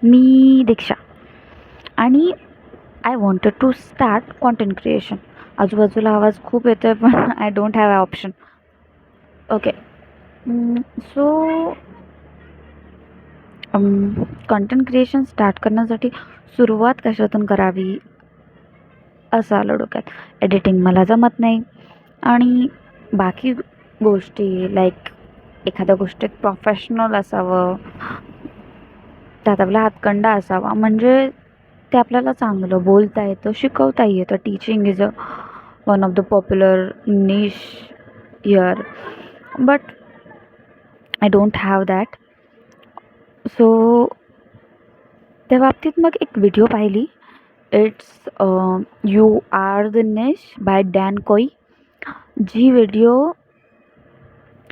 मी दीक्षा आणि I wanted to start content creation. आजूबाजूला आवाज खूप येतो आहे पण I don't have a option. Okay, so content creation start करण्यासाठी सुरुवात कशातून करावी असं आलं डोक्यात. एडिटिंग मला जमत नाही आणि बाकी गोष्टी लाईक एखाद्या गोष्टीत प्रोफेशनल असावं, त्यात आपला हातखंडा असावा, म्हणजे ते आपल्याला चांगलं बोलता येतं, शिकवताही येतं. Teaching is one of the popular niche here, but I don't have that. So त्या बाबतीत मग एक व्हिडिओ पाहिली. It's you are the niche by Dan Koe. जी व्हिडिओ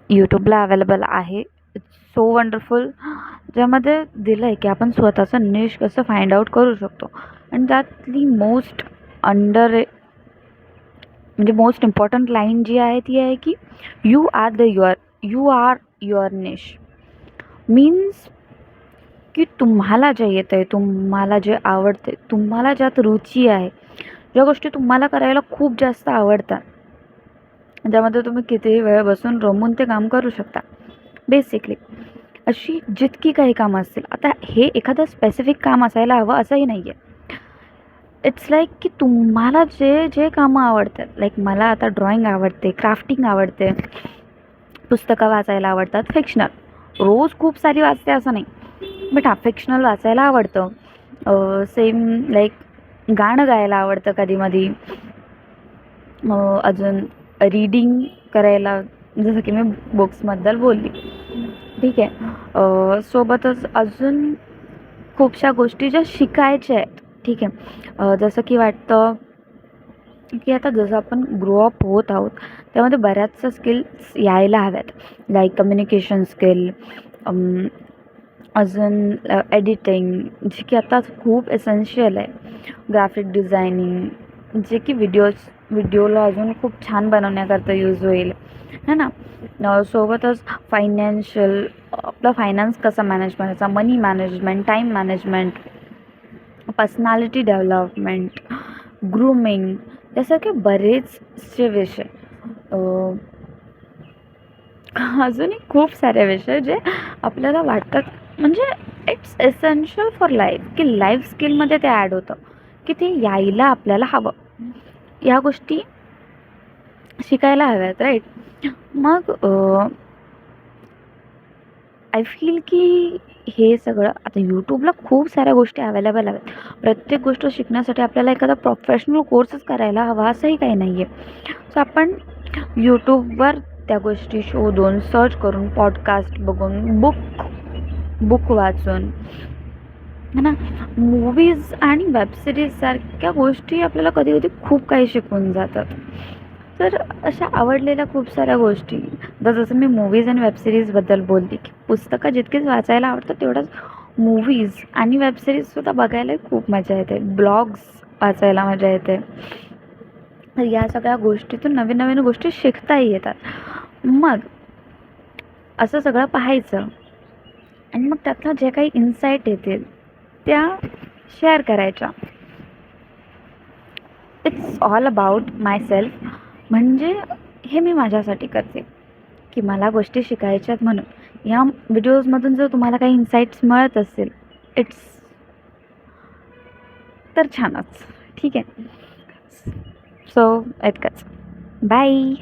यूट्यूबला अवेलेबल आहे. It's so wonderful. ज्यामध्ये दिलं आहे की आपण स्वतःचं निश कसं फाइंड आउट करू शकतो. आणि त्यातली मोस्ट मोस्ट इम्पॉर्टंट लाईन जी आहे ती आहे की you are your niche. Means की तुम्हाला जे येतं आहे, तुम्हाला जे आवडते, तुम्हाला ज्यात रुची आहे, ज्या गोष्टी तुम्हाला करायला खूप जास्त आवडतात, ज्यामध्ये तुम्ही कितीही वेळ बसून रमून ते काम करू शकता. बेसिकली अशी जितकी काही कामं असतील, आता हे एखादं स्पेसिफिक काम असायला हवं असंही नाही आहे. इट्स लाईक की तुम्हाला जे जे कामं आवडतात, लाईक मला आता ड्रॉइंग आवडते, क्राफ्टिंग आवडते, पुस्तकं वाचायला आवडतात, फिक्शनल. रोज खूप सारी वाचते असं नाही, बट हा फिक्शनल वाचायला आवडतं. सेम लाईक गाणं गायला आवडतं कधीमधी. अजून रीडिंग करायला, जसं की मी बुक्सबद्दल बोलली, ठीक आहे. सोबतच अजून खूपशा गोष्टी ज्या शिकायच्या आहेत, ठीक आहे. जसं की वाटतं की आता जसं आपण ग्रो अप होत आहोत, त्यामध्ये बऱ्याचशा स्किल्स यायला हव्यात, लाईक कम्युनिकेशन स्किल, अजून एडिटिंग, जे की आता खूप एसेन्शियल आहे, ग्राफिक डिझायनिंग, जे की व्हिडिओला अजून खूप छान बनवण्याकरता यूज होईल, है ना. सोबतच फायनान्शियल, आपला फायनान्स कसा मॅनेज करायचा, money management, time management, personality development, grooming, यासारखे बरेचसे विषय, अजूनही खूप सारे विषय जे आपल्याला वाटतात, म्हणजे इट्स एसेन्शियल फॉर लाईफ, की लाईफ स्किलमध्ये ते ॲड होतं, की ते यायला आपल्याला हवं. ह्या गोष्टी शिकायला हव्यात, राईट. मग आय फील की हे सगळं आता यूट्यूबला खूप साऱ्या गोष्टी अवेलेबल आहेत. प्रत्येक गोष्ट शिकण्यासाठी आपल्याला एखादा प्रोफेशनल कोर्सच करायला हवा असंही काही नाही आहे. सो आपण यूट्यूबवर त्या गोष्टी शोधून, सर्च करून, पॉडकास्ट बघून, बुक वाचून, है ना, मूवीज आणि वेबसिरीजसारख्या गोष्टी आपल्याला कधी कधी खूप काही शिकवून जातात. तर अशा आवडलेल्या खूप साऱ्या गोष्टी, जसं मी मूवीज आणि वेबसिरीजबद्दल बोलली, की पुस्तकं जितकीच वाचायला आवडतात तेवढंच मूवीज आणि वेबसिरीजसुद्धा बघायला खूप मजा येते, ब्लॉग्स वाचायला मजा येते. तर या सगळ्या गोष्टीतून नवीन नवीन गोष्टी शिकताही येतात. मग असं सगळं पाहायचं आणि मग त्यातनं जे काही इन्साईट येतील त्या शेअर करायच्या. It's all about my self. म्हणजे हे मी माझ्यासाठी करते, की मला गोष्टी शिकायच्यात म्हणून. ह्या व्हिडिओजमधून जर तुम्हाला काही इन्साईट्स मिळत असेल, इट्स तर छानच, ठीक आहे. सो इतकंच. बाय.